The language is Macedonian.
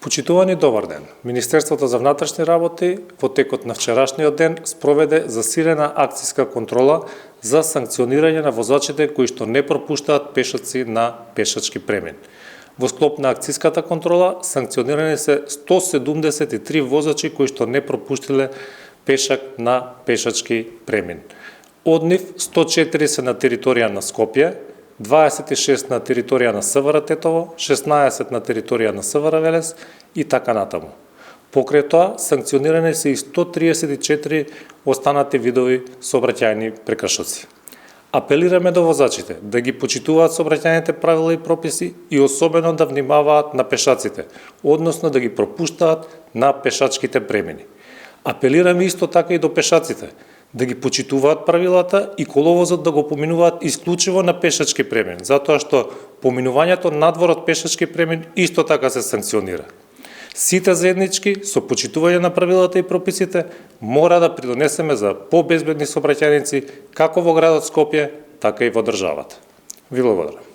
Почитувани добар ден. Министерството за внатрешни работи во текот на вчерашниот ден спроведе засилена акцијска контрола за санкционирање на возачите кои што не пропуштаат пешаци на пешачки премин. Во склоп на акцијската контрола санкционирани се 173 возачи кои што не пропуштиле пешак на пешачки премин. Од нив 104 се на територија на Скопје, 26 на територија на СВР Тетово, 16 на територија на СВР Велес и така натаму. Покрај тоа, санкционирани се и 134 останати видови сообраќајни прекршоци. Апелираме до возачите да ги почитуваат сообраќајните правила и прописи и особено да внимаваат на пешаците, односно да ги пропуштаат на пешачките премини. Апелираме исто така и до пешаците да ги почитуваат правилата и коловозот да го поминуваат исклучиво на пешачки премин, затоа што поминувањето надвор од пешачки премин исто така се санкционира. Сите заеднички, со почитување на правилата и прописите, мора да придонесеме за побезбедни сообраќајници како во градот Скопје, така и во државата. Ви благодарам.